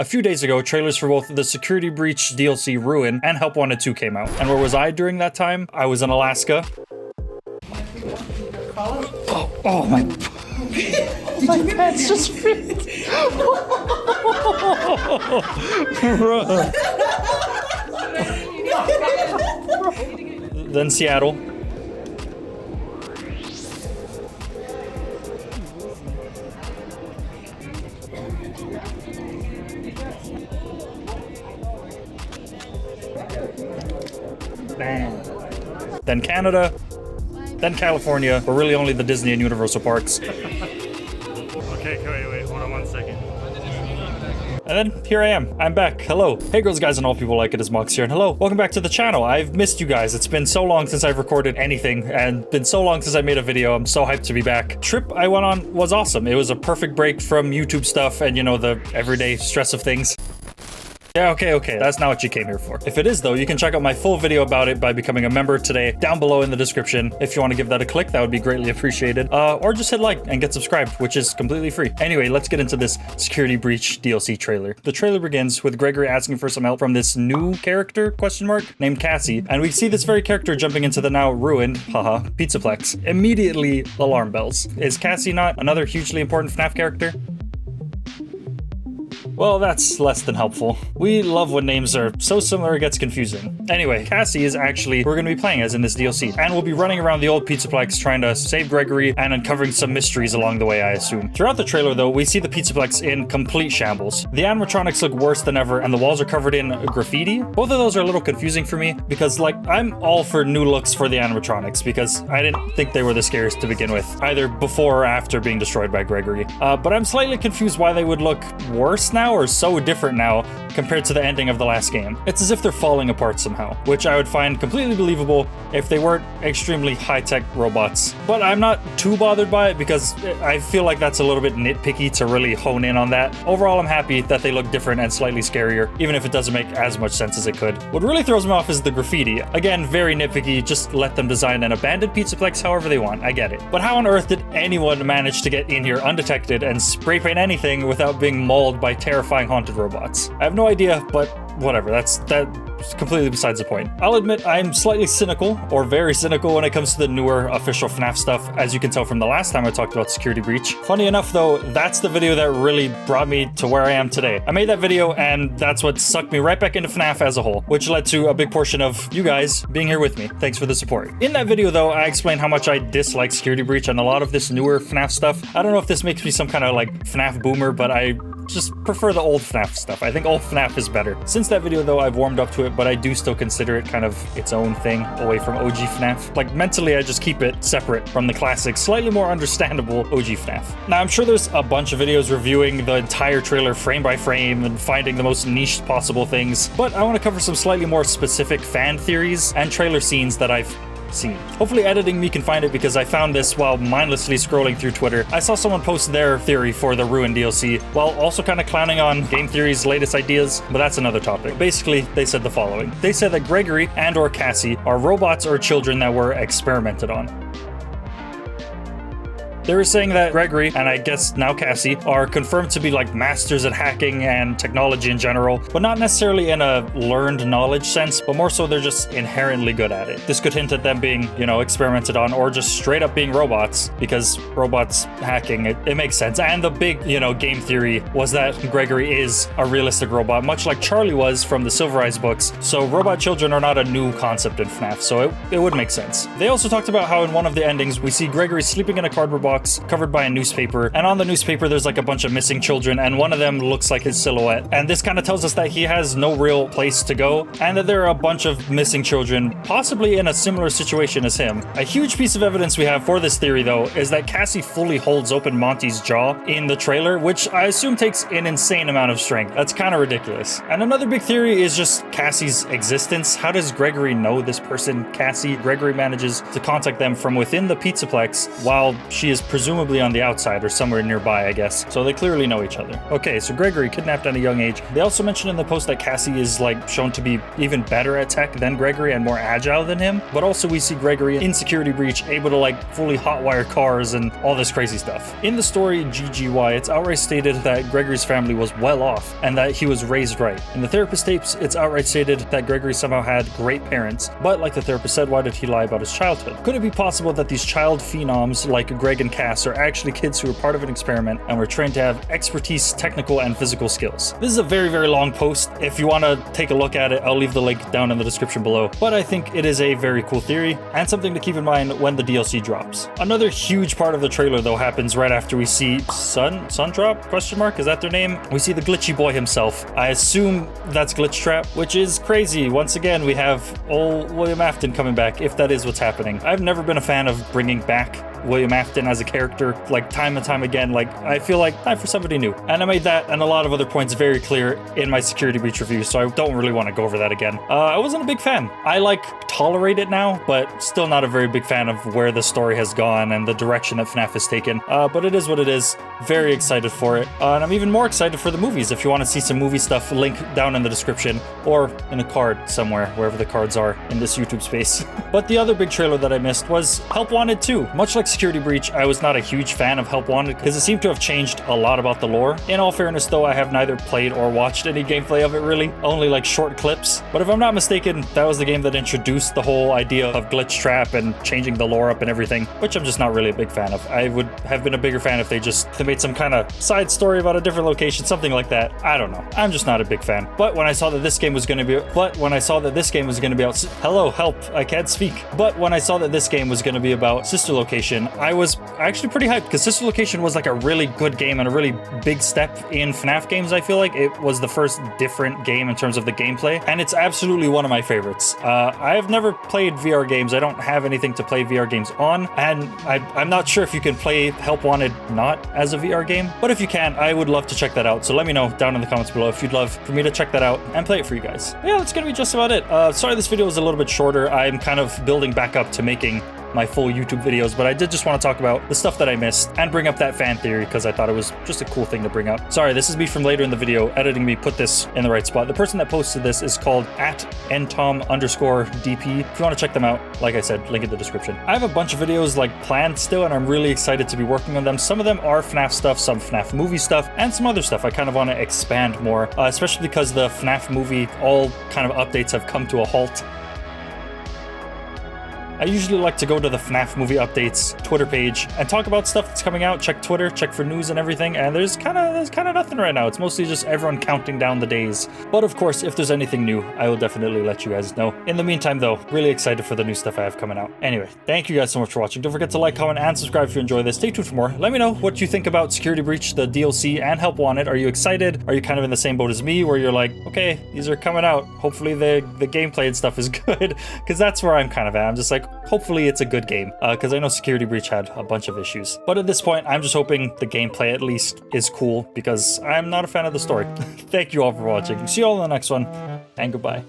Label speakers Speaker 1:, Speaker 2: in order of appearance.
Speaker 1: A few days ago, trailers for both the Security Breach DLC Ruin and Help Wanted 2 came out. And where was I during that time? I was in Alaska. Oh my... My pants just ripped. Then Seattle. Bang. Then Canada. Then California, but really only the Disney and Universal parks.
Speaker 2: Okay, wait, hold on 1 second.
Speaker 1: And then here I am. I'm back. Hello. Hey girls, guys, and all people like it, is Mox here, and hello. Welcome back to the channel. I've missed you guys. It's been so long since I've recorded anything, and been so long since I made a video. I'm so hyped to be back. Trip I went on was awesome. It was a perfect break from YouTube stuff and, you know, the everyday stress of things. Yeah, okay, that's not what you came here for. If it is though, you can check out my full video about it by becoming a member today, down below in the description. If you want to give that a click, that would be greatly appreciated. Or just hit like and get subscribed, which is completely free. Anyway, let's get into this Security Breach DLC trailer. The trailer begins with Gregory asking for some help from this new character, question mark, named Cassie, and we see this very character jumping into the now ruined, haha, Pizzaplex. Immediately, alarm bells. Is Cassie not another hugely important FNAF character? Well, that's less than helpful. We love when names are so similar it gets confusing. Anyway, Cassie is actually who we're going to be playing as in this DLC, and we'll be running around the old Pizzaplex trying to save Gregory and uncovering some mysteries along the way, I assume. Throughout the trailer though, we see the Pizzaplex in complete shambles. The animatronics look worse than ever, and the walls are covered in graffiti. Both of those are a little confusing for me, because like, I'm all for new looks for the animatronics, because I didn't think they were the scariest to begin with, either before or after being destroyed by Gregory. But I'm slightly confused why they would look worse now, or so different now compared to the ending of the last game. It's as if they're falling apart somehow, which I would find completely believable if they weren't extremely high-tech robots. But I'm not too bothered by it because I feel like that's a little bit nitpicky to really hone in on that. Overall, I'm happy that they look different and slightly scarier, even if it doesn't make as much sense as it could. What really throws me off is the graffiti. Again, very nitpicky, just let them design an abandoned Pizzaplex however they want, I get it. But how on earth did anyone manage to get in here undetected and spray paint anything without being mauled by terrifying haunted robots? I have no idea, but whatever, that's completely besides the point. I'll admit I'm slightly cynical, or very cynical, when it comes to the newer official FNAF stuff, as you can tell from the last time I talked about Security Breach. Funny enough though, that's the video that really brought me to where I am today. I made that video and that's what sucked me right back into FNAF as a whole, which led to a big portion of you guys being here with me. Thanks for the support. In that video though, I explained how much I dislike Security Breach and a lot of this newer FNAF stuff. I don't know if this makes me some kind of like FNAF boomer, but I just prefer the old FNAF stuff. I think old FNAF is better. Since that video though, I've warmed up to it, but I do still consider it kind of its own thing away from OG FNAF. Like mentally, I just keep it separate from the classic, slightly more understandable OG FNAF. Now I'm sure there's a bunch of videos reviewing the entire trailer frame by frame and finding the most niche possible things, but I want to cover some slightly more specific fan theories and trailer scenes that I've seen. Hopefully editing me can find it, because I found this while mindlessly scrolling through Twitter. I saw someone post their theory for the Ruin DLC while also kind of clowning on Game Theory's latest ideas, but that's another topic. Basically, they said the following. They said that Gregory and or Cassie are robots or children that were experimented on. They were saying that Gregory, and I guess now Cassie, are confirmed to be like masters at hacking and technology in general, but not necessarily in a learned knowledge sense, but more so they're just inherently good at it. This could hint at them being, you know, experimented on, or just straight up being robots, because robots hacking, it makes sense. And the big, you know, game theory was that Gregory is a realistic robot, much like Charlie was from the Silver Eyes books, so robot children are not a new concept in FNAF, so it would make sense. They also talked about how in one of the endings, we see Gregory sleeping in a cardboard box covered by a newspaper, and on the newspaper there's like a bunch of missing children, and one of them looks like his silhouette. And this kind of tells us that he has no real place to go, and that there are a bunch of missing children possibly in a similar situation as him. A huge piece of evidence we have for this theory though is that Cassie fully holds open Monty's jaw in the trailer, which I assume takes an insane amount of strength. That's kind of ridiculous. And another big theory is just Cassie's existence. How does Gregory know this person, Cassie? Gregory manages to contact them from within the Pizzaplex while she is is presumably on the outside or somewhere nearby, I guess. So they clearly know each other. Okay, so Gregory kidnapped at a young age. They also mentioned in the post that Cassie is like shown to be even better at tech than Gregory and more agile than him. But also we see Gregory in Security Breach able to like fully hotwire cars and all this crazy stuff. In the story GGY, it's outright stated that Gregory's family was well off and that he was raised right. In the therapist tapes, it's outright stated that Gregory somehow had great parents. But like the therapist said, why did he lie about his childhood? Could it be possible that these child phenoms like Greg and Cass are actually kids who were part of an experiment and were trained to have expertise, technical and physical skills? This is a very, very long post. If you want to take a look at it, I'll leave the link down in the description below. But I think it is a very cool theory and something to keep in mind when the DLC drops. Another huge part of the trailer though happens right after we see Sundrop? Question mark? Is that their name? We see the glitchy boy himself. I assume that's Glitchtrap, which is crazy. Once again, we have old William Afton coming back, if that is what's happening. I've never been a fan of bringing back William Afton as a character, like time and time again. Like, I feel like time for somebody new. And I made that and a lot of other points very clear in my Security Breach review, so I don't really want to go over that again. I wasn't a big fan. I like tolerate it now, but still not a very big fan of where the story has gone and the direction that FNAF has taken. But it is what it is. Very excited for it. And I'm even more excited for the movies. If you want to see some movie stuff, link down in the description or in a card somewhere, wherever the cards are in this YouTube space. But the other big trailer that I missed was Help Wanted 2. Much like Security Breach, I was not a huge fan of Help Wanted because it seemed to have changed a lot about the lore. In all fairness though, I have neither played or watched any gameplay of it really, only like short clips. But if I'm not mistaken, that was the game that introduced the whole idea of Glitchtrap and changing the lore up and everything, which I'm just not really a big fan of. I would have been a bigger fan if they made some kind of side story about a different location, something like that. I don't know. I'm just not a big fan. But when I saw that this game was going to be out, hello, help, I can't speak. But when I saw that this game was going to be about Sister Location, I was actually pretty hyped because Sister Location was like a really good game and a really big step in FNAF games. I feel like it was the first different game in terms of the gameplay, and it's absolutely one of my favorites. I've never played VR games. I don't have anything to play VR games on, and I'm not sure if you can play Help Wanted not as a VR game, but if you can, I would love to check that out. So let me know down in the comments below if you'd love for me to check that out and play it for you guys. Yeah, that's gonna be just about it. Sorry this video was a little bit shorter. I'm kind of building back up to making my full YouTube videos, but I did just want to talk about the stuff that I missed and bring up that fan theory because I thought it was just a cool thing to bring up. Sorry, this is me from later in the video, editing me put this in the right spot. The person that posted this is called @ntom_dp. If you want to check them out, like I said, link in the description. I have a bunch of videos like planned still, and I'm really excited to be working on them. Some of them are FNAF stuff, some FNAF movie stuff, and some other stuff I kind of want to expand more, especially because the FNAF movie, all kind of updates have come to a halt. I usually like to go to the FNAF movie updates Twitter page and talk about stuff that's coming out, check Twitter, check for news and everything, and there's kind of nothing right now. It's mostly just everyone counting down the days. But of course, if there's anything new, I will definitely let you guys know. In the meantime though, really excited for the new stuff I have coming out. Anyway, thank you guys so much for watching. Don't forget to like, comment, and subscribe if you enjoy this. Stay tuned for more. Let me know what you think about Security Breach, the DLC, and Help Wanted. Are you excited? Are you kind of in the same boat as me where you're like, okay, these are coming out. Hopefully the gameplay and stuff is good, because that's where I'm kind of at. I'm just like, hopefully it's a good game, because I know Security Breach had a bunch of issues. But at this point, I'm just hoping the gameplay at least is cool, because I'm not a fan of the story. Thank you all for watching. See you all in the next one, and goodbye.